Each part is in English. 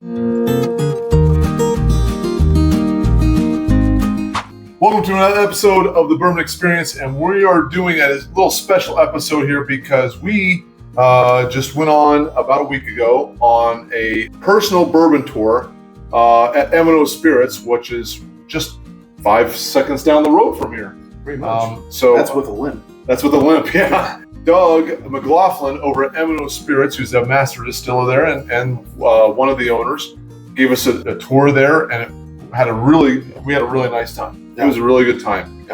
Welcome to another episode of the Bourbon Experience, and we are doing a little special episode here because we just went on about a week ago on a personal bourbon tour at M&O Spirits, which is just 5 seconds down the road from here. Pretty much. So that's with a limp. That's with a limp, yeah. Doug McLaughlin over at M&O Spirits, who's a master distiller there and one of the owners, gave us a tour there, and we had a really nice time. It was a really good time.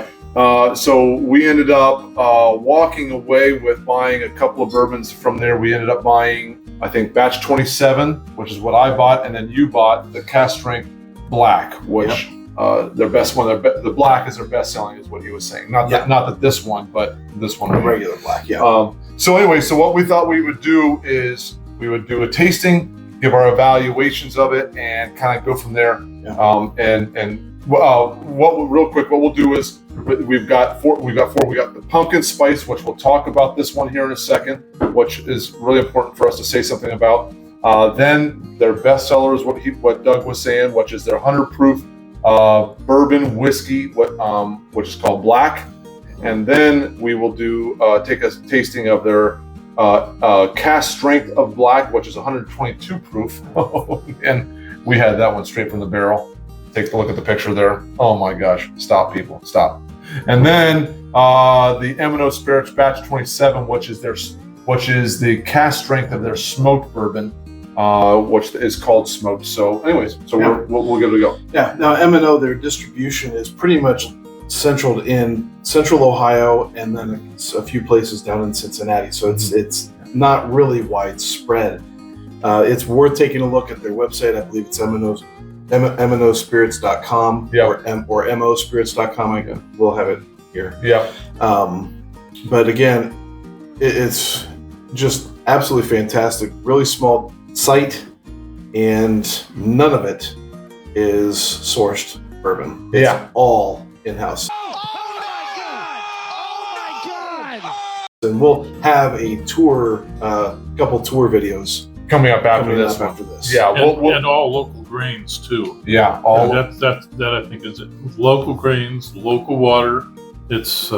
So we ended up walking away with buying a couple of bourbons from there. We ended up buying, I think, batch 27, which is what I bought, and then you bought the Cask Strength Black, which their best one. The black is their best selling, is what he was saying. Not that this one, but this one, the regular black. So anyway, so what we thought we would do is we would do a tasting, give our evaluations of it, and kind of go from there. Real quick, what we'll do is we've got four. We got the pumpkin spice, which we'll talk about this one here in a second, which is really important for us to say something about. Then their best seller is what Doug was saying, which is their 100 proof bourbon whiskey, which is called Black. And then we will take a tasting of their Cask Strength of Black, which is 122 proof. And we had that one straight from the barrel. Take a look at the picture there. Oh my gosh. Stop, people. Stop. And then the M&O Spirits batch 27, which is the cask strength of their smoked bourbon, which is called smoked. So anyways, we'll give it a go. Yeah. Now M&O, their distribution is pretty much central in Central Ohio, and then a few places down in Cincinnati. So it's not really widespread. It's worth taking a look at their website. I believe it's M&Ospirits.com or mospirits.com. We'll have it here. Yeah. But again, it's just absolutely fantastic. Really small site, and none of it is sourced bourbon. It's all in-house. Oh my God! And we'll have a tour, couple tour videos coming up after this. Yeah, and all local grains too. Yeah, that I think is it. Local grains, local water. It's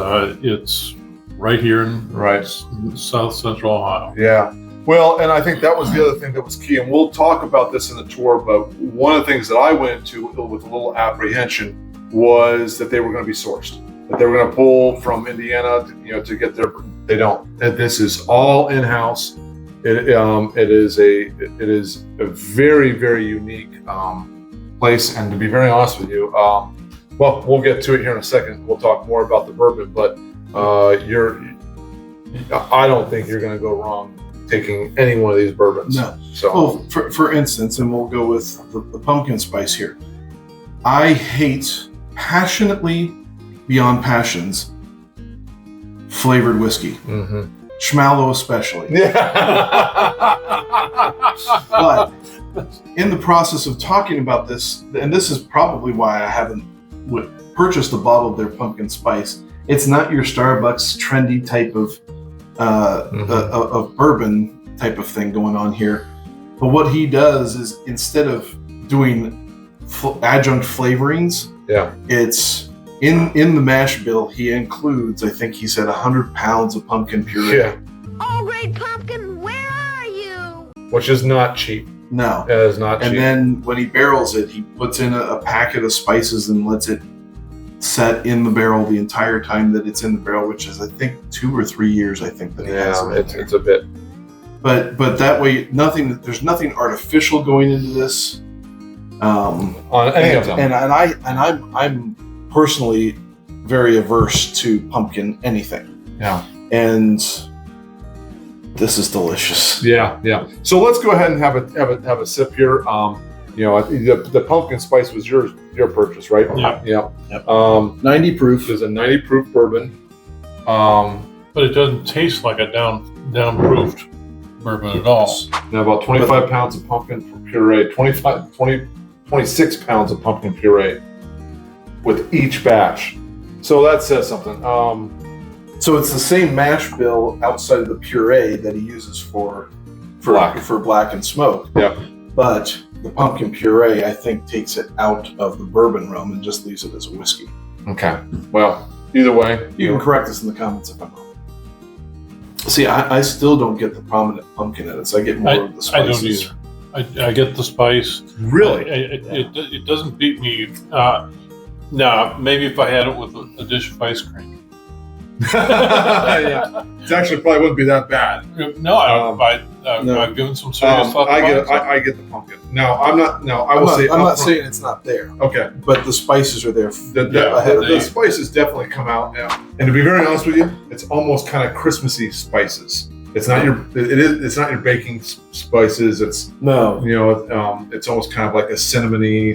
right here in South Central Ohio. Yeah. Well, and I think that was the other thing that was key, and we'll talk about this in the tour. But one of the things that I went into with a little apprehension was that they were going to be sourced, that they were going to pull from Indiana, to get their. They don't. This is all in-house. It is a very, very unique place, and to be very honest with you, well, we'll get to it here in a second. We'll talk more about the bourbon, but I don't think you're going to go wrong taking any one of these bourbons. No. So, well, for instance, and we'll go with the pumpkin spice here. I hate passionately, beyond passions, flavored whiskey. Mm-hmm. Schmallow especially. Yeah. But in the process of talking about this, and this is probably why I haven't purchased a bottle of their pumpkin spice. It's not your Starbucks trendy type of bourbon type of thing going on here. But what he does is, instead of doing adjunct flavorings, it's in the mash bill, he includes, I think he said, 100 pounds of pumpkin puree. Yeah. Oh, great pumpkin, where are you? Which is not cheap. No. It is not cheap. And then when he barrels it, he puts in a packet of spices and lets it set in the barrel the entire time that it's in the barrel, which is, I think, 2 or 3 years, I think, that he has it. It's a bit. But that way, there's nothing artificial going into this. On any of them. And I'm personally very averse to pumpkin anything. Yeah. And this is delicious. Yeah. So let's go ahead and have a sip here. The pumpkin spice was your purchase, right? Yeah. 90 proof. There's a 90 proof bourbon. But it doesn't taste like a down-proofed bourbon at all. Now about 25 pounds of pumpkin puree, 26 pounds of pumpkin puree with each batch. So that says something. So it's the same mash bill outside of the puree that he uses for black and smoke. Yeah. But the pumpkin puree, I think, takes it out of the bourbon realm and just leaves it as a whiskey. Okay. Well, either way, You can correct us in the comments if I'm wrong. See, I still don't get the prominent pumpkin in it, so I get more of the I don't spices. either. I get the spice. really. It doesn't beat me. No, maybe if I had it with a dish of ice cream. Yeah. It actually probably wouldn't be that bad. No, I've given some serious thought. I get the pumpkin. No, I'm not. No, I will say. I'm not saying it's not there, Okay. but the spices are there. The spices definitely come out, and to be very honest with you, it's almost kind of Christmassy spices. It's not your. It's not your baking spices. It's No. it's almost kind of like a cinnamony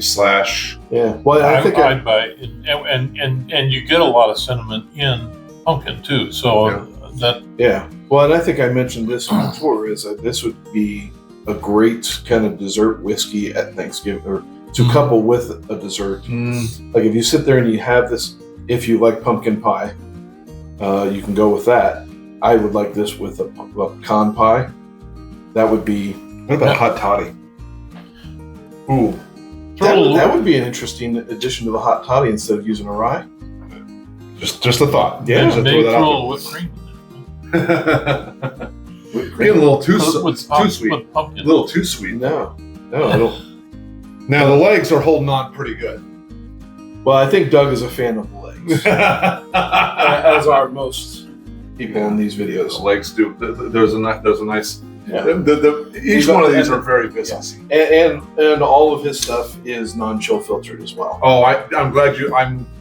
/ Yeah. Well, I think I'd buy it, and you get a lot of cinnamon in pumpkin too. So that Yeah. Well, and I think I mentioned this before, is that this would be a great kind of dessert whiskey at Thanksgiving, or to couple with a dessert. Like if you sit there and you have this, if you like pumpkin pie, you can go with that. I would like this with a pecan pie. That would be. What about hot toddy? Ooh, That would be an interesting addition to the hot toddy instead of using a rye. just a thought. yeah, just maybe throw that throw a out little whipped cream in there. Being a little too there. too sweet. With pumpkin. A little too sweet. No, I don't. Now the legs are holding on pretty good. Well, I think Doug is a fan of the legs, as are most people in these The videos. legs do. There's a nice. Yeah. Each one of these are very businessy. And all of his stuff is non-chill filtered as well. Oh, I'm glad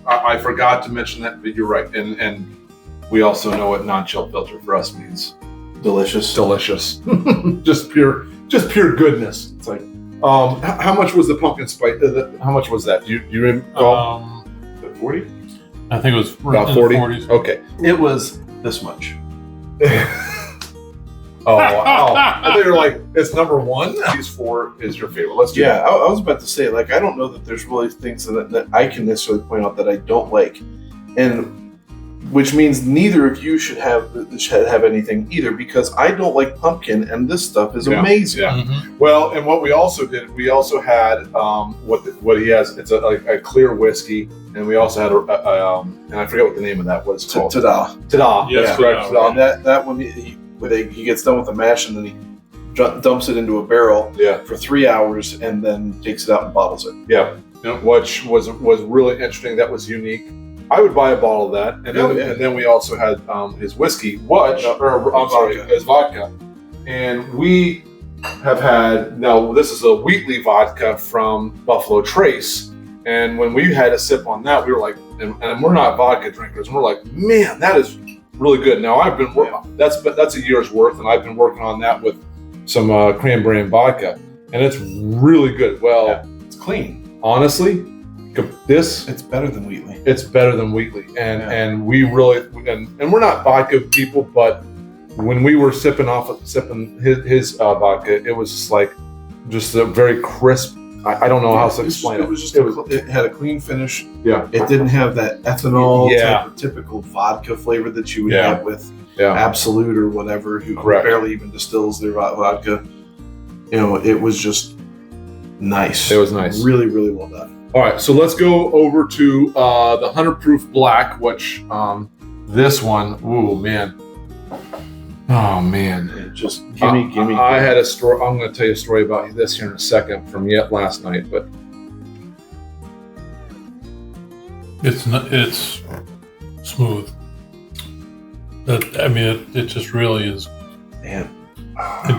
I forgot to mention that, but you're right. And we also know what non-chill filter for us means. Delicious. Delicious. just pure goodness. It's like how much was the pumpkin spice? How much was that? Do you recall? 40? I think it was About in 40. The 40s. Okay. it was this much. Oh wow! I thought you were like, it's number one. These 4 is your favorite. Let's do Yeah, that. I was about to say, like, I don't know that there's really things that I can necessarily point out that I don't like, and which means neither of you should have anything either, because I don't like pumpkin, and this stuff is Yeah, amazing. yeah. Mhm. Well, and what we also did, we also had what he has. It's a clear whiskey, and we also had and I forget what the name of that was called. Ta-da! Ta-da! Yes, That's correct. Ta-da. Ta-da. That one, he gets done with the mash, and then he dumps it into a barrel Yeah, for 3 hours, and then takes it out and bottles it. yeah. Which was really interesting. That was unique. I would buy a bottle of that, and then, Oh, yeah. and then we also had his whiskey, his vodka, and we have had. Now this is a Wheatley vodka from Buffalo Trace, and when we had a sip on that, we were like, and we're not vodka drinkers, and we're like, man, that is really good. Now I've been that's a year's worth, and I've been working on that with some cranberry and vodka, and it's really good. Well, It's clean. honestly, It's better than Wheatley. it's better than Wheatley, and Yeah. and we really and we're not vodka people, but when we were sipping his vodka, it was just a very crisp. I don't know how to explain it. It was just it had a clean finish. Yeah, It didn't have that ethanol Yeah. type of typical vodka flavor that you would Yeah. have with yeah, Absolute or whatever, who Correct. barely even distills their vodka. It was just nice. It was nice. Really, really well done. All right, so let's go over to the 100 Proof Black, which this one, ooh man, oh man. It just gimme. I had a story. I'm going to tell you a story about this here in a second from last night, but It's smooth. It just really is Man.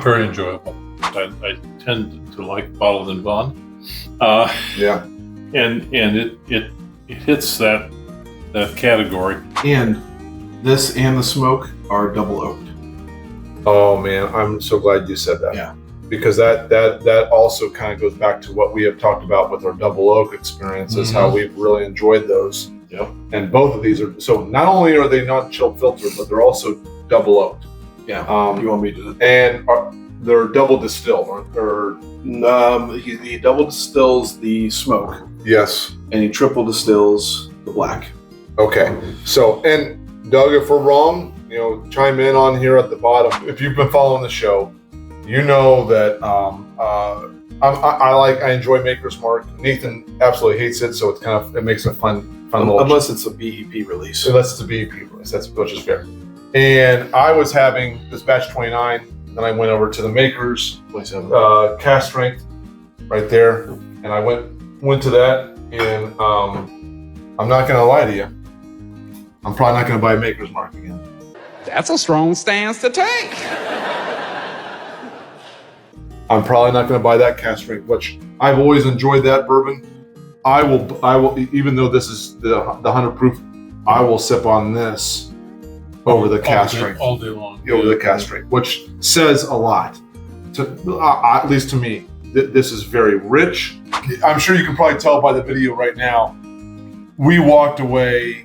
very enjoyable. I tend to like bottled and bond, yeah, and it hits that category. And this and the smoke are double oaked. oh man, I'm so glad you said that. Yeah. Because that also kind of goes back to what we have talked about with our double oak experiences, how we've really enjoyed those. Yep. And both of these are, so not only are they not chilled filtered, but they're also double oaked. Yeah. Um, You want me to? and they're double distilled, or He double distills the smoke, yes. and he triple distills the black. Okay. So, and Doug, if we're wrong, chime in on here at the bottom. If you've been following the show, you know that I enjoy Maker's Mark. Nathan absolutely hates it, so it makes a fun little. Unless it's a BEP release. Unless it's a BEP release, which is fair. And I was having this batch 29, then I went over to the Maker's cast strength right there, and I went to that, and I'm not gonna lie to you, I'm probably not gonna buy Maker's Mark again. That's a strong stance to take. I'm probably not going to buy that cast strength, which I've always enjoyed that bourbon. I will, even though this is the 100 proof, I will sip on this over the cast strength all day long. Over the cast strength, which says a lot, at least to me. This is very rich. I'm sure you can probably tell by the video right now. We walked away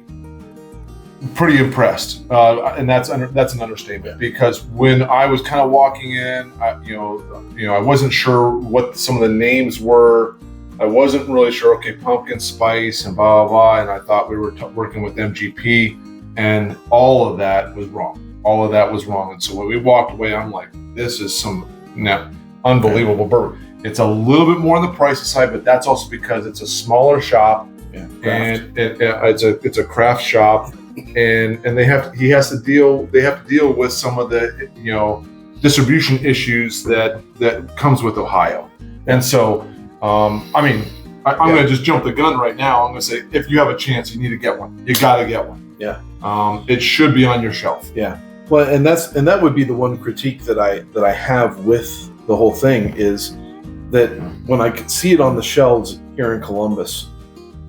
pretty impressed, and that's an understatement, because when I was kind of walking in, I wasn't sure what some of the names were. I wasn't really sure. Okay, pumpkin spice and blah blah blah, and I thought we were working with MGP, and all of that was wrong. And so when we walked away, I'm like, this is some unbelievable bourbon. It's a little bit more on the pricey side, but that's also because it's a smaller shop, and it's a craft shop. And they have to deal with some of the distribution issues that comes with Ohio. And so I'm going to just jump the gun right now. I'm going to say, if you have a chance, you need to get one. You got to get one. Yeah. It should be on your shelf. Yeah. Well, and that would be the one critique that I have with the whole thing, is that when I could see it on the shelves here in Columbus,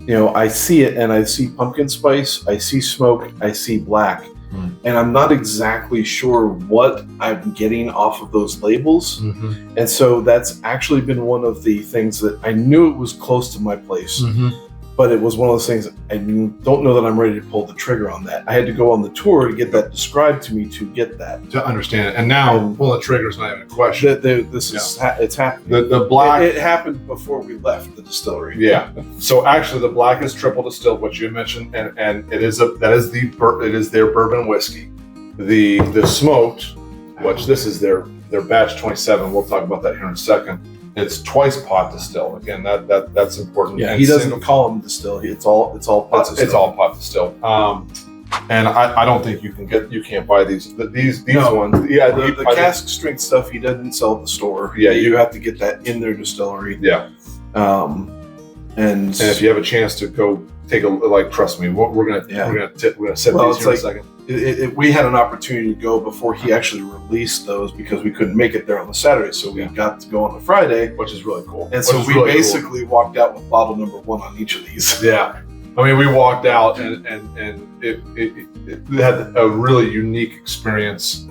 I see it and I see pumpkin spice, I see smoke, I see black, and I'm not exactly sure what I'm getting off of those labels. Mm-hmm. And so that's actually been one of the things that I knew it was close to my place, but it was one of those things I don't know that I'm ready to pull the trigger on that. I had to go on the tour to get that described to me to get that. To understand it. And now pulling the trigger is not even a question. It's happening. The black... It happened before we left the distillery. Yeah. So actually the black is triple distilled, which you mentioned, and it is their bourbon whiskey. The smoked, which this is their batch 27. We'll talk about that here in a second. It's twice pot distilled. Again, that's important. Yeah, and he doesn't call them distill. It's all pot distilled. It's all pot distilled. And I don't think you can't buy these ones. Yeah, the cask strength stuff he doesn't sell at the store. Yeah, you have to get that in their distillery. Yeah. And if you have a chance to go take trust me, we're gonna set these here in a second. We had an opportunity to go before he actually released those, because we couldn't make it there on the Saturday, so we got to go on the Friday, which is really cool. And so we basically walked out with bottle number 1 on each of these. Yeah, we walked out and it had a really unique experience,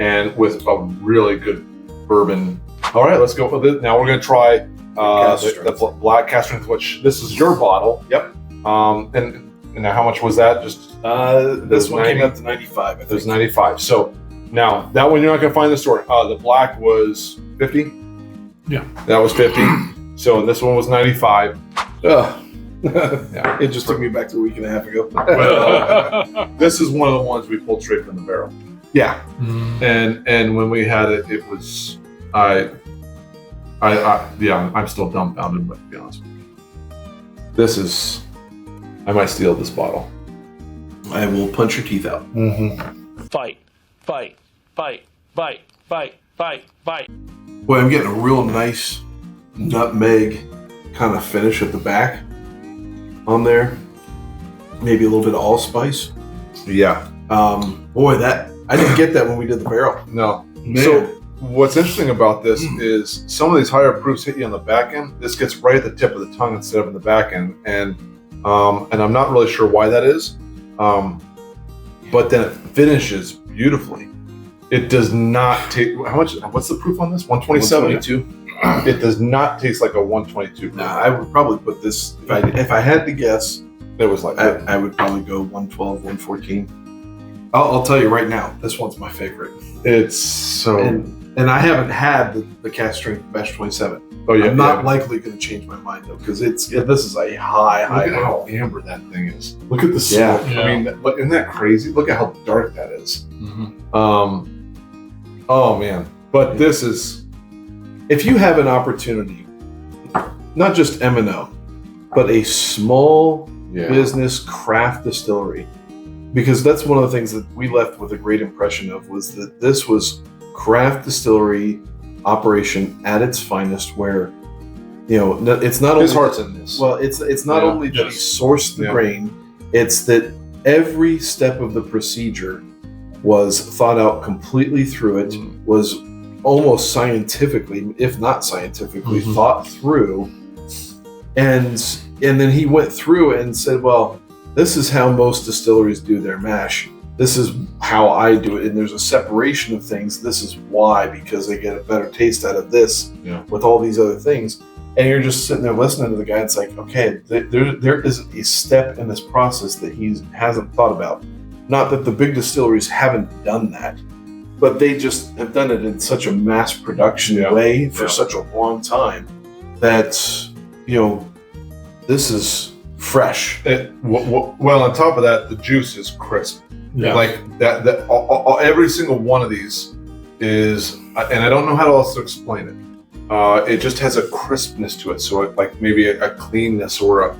and with a really good bourbon. All right, let's go with it. Now we're going to try the black cast strength, which this is your bottle. Yep. And now how much was that? Just this one came up to 95. I think. It was 95. So now that one you're not going to find in the store. The black was 50. Yeah, that was 50. So this one was 95. Yeah, it just took me back to a week and a half ago. This is one of the ones we pulled straight from the barrel. Yeah, and when we had it, it was I'm still dumbfounded, but to be honest with you, I might steal this bottle. I will punch your teeth out. Fight. Boy, I'm getting a real nice nutmeg kind of finish at the back on there. Maybe a little bit of allspice. Yeah. Boy, I didn't get that when we did the barrel. No. Man. So what's interesting about this is some of these higher proofs hit you on the back end. This gets right at the tip of the tongue instead of in the back end, and I'm not really sure why that is. But then it finishes beautifully. It does not take what's the proof on this? 127? 122. It does not taste like a 122 proof. Nah, I would probably put this, if I had to guess, it was like I would probably go 112, 114. I'll tell you right now, this one's my favorite. It's so, and I haven't had the cast strength batch 27. Oh yeah, I'm not likely going to change my mind though, because this is a high. Look at how amber that thing is. Look at the smoke. Yeah. I mean, isn't that crazy? Look at how dark that is. Mm-hmm. Oh man, but this is. If you have an opportunity not just M&O, but a small Yeah. business craft distillery. Because that's one of the things that we left with a great impression of, was that this was craft distillery operation at its finest, where, you know, it's not His only heart's in this. well, it's not Yeah. only that he sourced the Yeah. grain, it's that every step of the procedure was thought out completely through it, was almost scientifically, if not scientifically, thought through. And then he went through and said, well, this is how most distilleries do their mash. This is how I do it. And there's a separation of things. This is why, because they get a better taste out of this with all these other things. And you're just sitting there listening to the guy. It's like, okay, there isn't a step in this process that he hasn't thought about. Not that the big distilleries haven't done that, but they just have done it in such a mass production way for such a long time that, you know, this is fresh. Well, on top of that, the juice is crisp. Yeah. Like that every single one of these is, and I don't know how else to explain it. It just has a crispness to it. So like maybe a cleanness or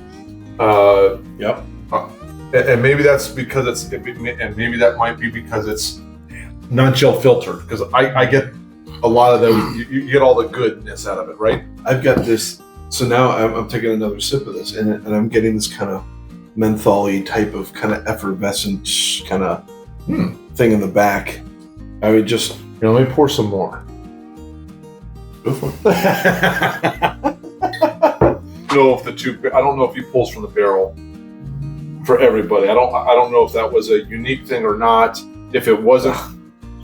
and maybe that's because and maybe that might be because it's non-chill filtered. Because I get a lot of those. You get all the goodness out of it, right? I've got this. So now I'm taking another sip of this, and I'm getting this kind of menthol-y type of kind of effervescent kind of thing in the back. I would just, let me pour some more. go for it. I don't know if he pulls from the barrel for everybody. I don't know if that was a unique thing or not. If it wasn't,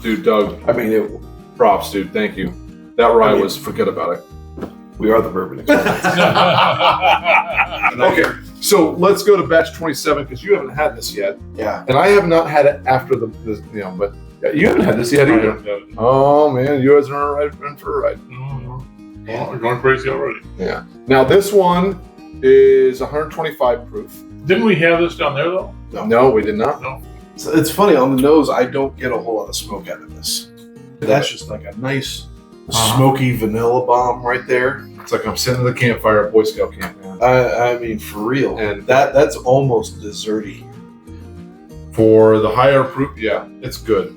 dude, Doug. I mean, props, dude. Thank you. That rye was, forget about it. we are the bourbon experts. Okay, so let's go to batch 27 because you haven't had this yet, Yeah. and I have not had it after the but you haven't had this yet either. Oh man, you guys are in for a ride. We're going crazy already. Yeah. Now this one is 125 proof. Didn't we have this down there though? No, we did not. No. So it's funny, on the nose, I don't get a whole lot of smoke out of this. That's just like a nice smoky vanilla bomb right there. It's like I'm sitting at the campfire at Boy Scout camp, man. I mean, for real. And that's almost desserty. For the higher proof, yeah, it's good.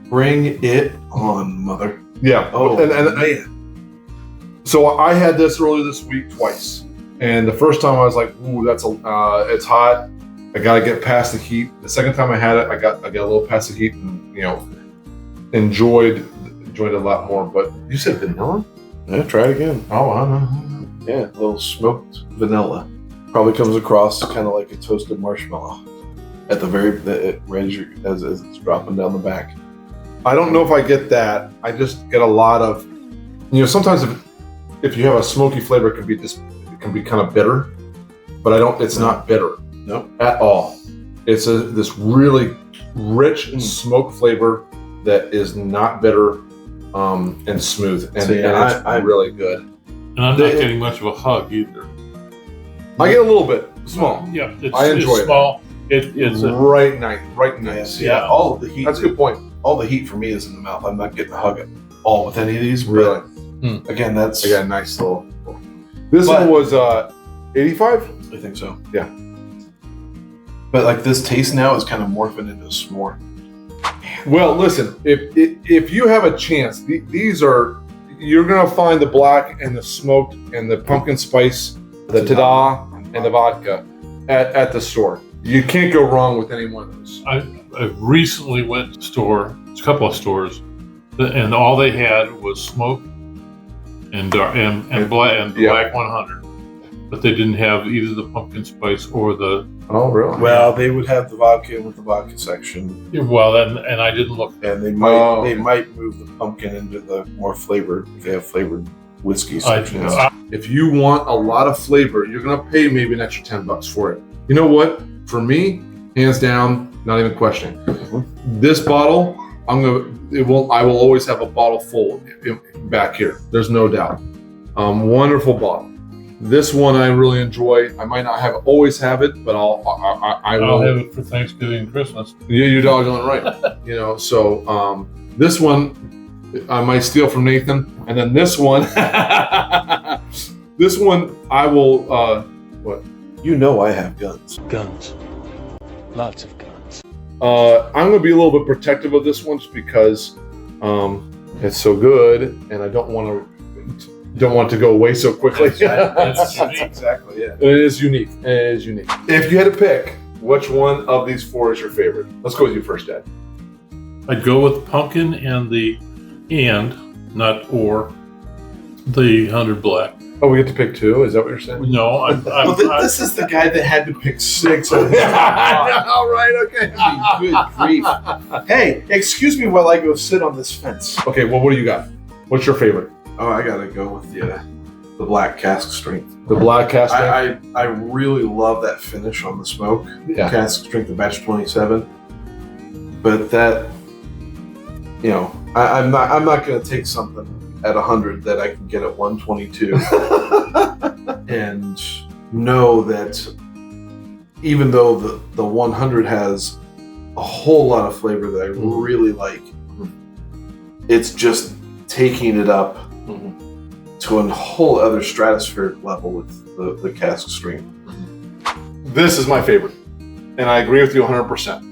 Bring it on, mother. Yeah. Oh, and man. so I had this earlier this week twice, and the first time I was like, "Ooh, it's hot. I gotta get past the heat." The second time I had it, I got a little past the heat, and enjoyed it a lot more. But you said vanilla? Yeah, try it again. Oh, I know. Yeah, a little smoked vanilla. Probably comes across kind of like a toasted marshmallow at the as it's dropping down the back. I don't know if I get that. I just get a lot of, sometimes if you have a smoky flavor, it can be kind of bitter, but it's not bitter. Nope. At all. It's this really rich smoke flavor that is not bitter and smooth, and it's really good. And I'm not getting much of a hug either. I get a little bit small. Yeah, I enjoy it's small. It's right nice. Yeah, all of the heat. That's a good point. All the heat for me is in the mouth. I'm not getting a hug at all with any of these. Really? But again, that's I got a nice little. This one was 85. I think so. Yeah. But like this taste now is kind of morphing into a s'more. Well, listen, if you have a chance, you're gonna find the black and the smoked and the pumpkin spice, the tada and the vodka at the store. You can't go wrong with any one of those. I recently went to a couple of stores, and all they had was smoke and black 100, but they didn't have either the pumpkin spice or the. Oh, really? Well, they would have the vodka with the vodka section. Well, and I didn't look. And they might move the pumpkin into the more flavored, if they have flavored whiskey sections. If you want a lot of flavor, you're gonna pay maybe an extra $10 for it. You know what? For me, hands down, not even questioning. This bottle, I will always have a bottle full back here. There's no doubt. Wonderful bottle. This one I really enjoy. I might not always have it, but I'll have it for Thanksgiving and Christmas. Yeah, you're doggone right. So this one I might steal from Nathan, and then this one This one, I will. What? You know I have guns. Guns. Lots of guns. I'm going to be a little bit protective of this one just because it's so good, and I don't want to go away so quickly. That's unique. Exactly, yeah. It is unique. It is unique. If you had to pick, which one of these four is your favorite? Let's go with you first, Dad. I'd go with pumpkin and the 100 black. Oh, we get to pick two? Is that what you're saying? No, Well, this is the guy that had to pick 6. All right, okay. Good grief. Hey, excuse me while I go sit on this fence. Okay, well, what do you got? What's your favorite? Oh, I gotta go with the black cask strength. The black cast. I really love that finish on the smoke. Yeah. Cask strength of batch 27. But that, you know, I'm not gonna take something at 100 that I can get at 122 and know that even though the 100 has a whole lot of flavor that I really like, it's just taking it up to a whole other stratospheric level with the cask strength. This is my favorite, and I agree with you 100%.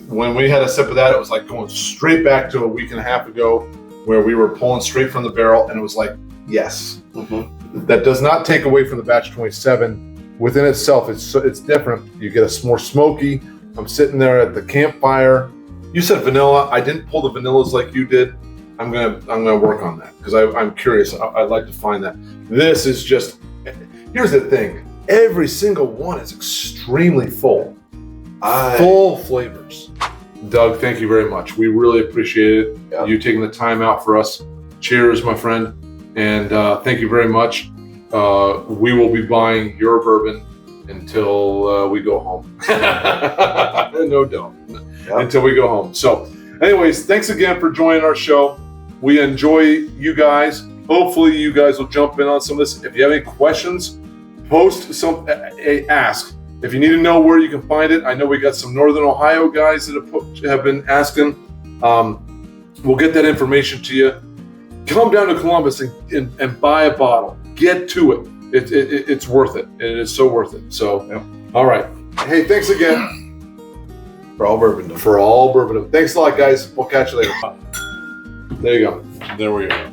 When we had a sip of that, it was like going straight back to a week and a half ago where we were pulling straight from the barrel, and it was like, yes. That does not take away from the batch 27. Within itself, it's different. You get a more smoky. I'm sitting there at the campfire. You said vanilla. I didn't pull the vanillas like you did. I'm gonna work on that because I'm curious. I'd like to find that. This is just. Here's the thing. Every single one is extremely full. Full flavors. Doug, thank you very much. We really appreciate it. Yeah. You taking the time out for us. Cheers, my friend. And thank you very much. We will be buying your bourbon until we go home. No, don't. Yep. Until we go home. So, anyways, thanks again for joining our show. We enjoy you guys. Hopefully, you guys will jump in on some of this. If you have any questions, post some, ask. If you need to know where you can find it, I know we got some Northern Ohio guys that have been asking. We'll get that information to you. Come down to Columbus and buy a bottle. Get to it. It's worth it. It is so worth it. So, yeah. All right. Hey, thanks again. For all bourbon. For all bourbon. Thanks a lot, guys. We'll catch you later. There you go. There we are.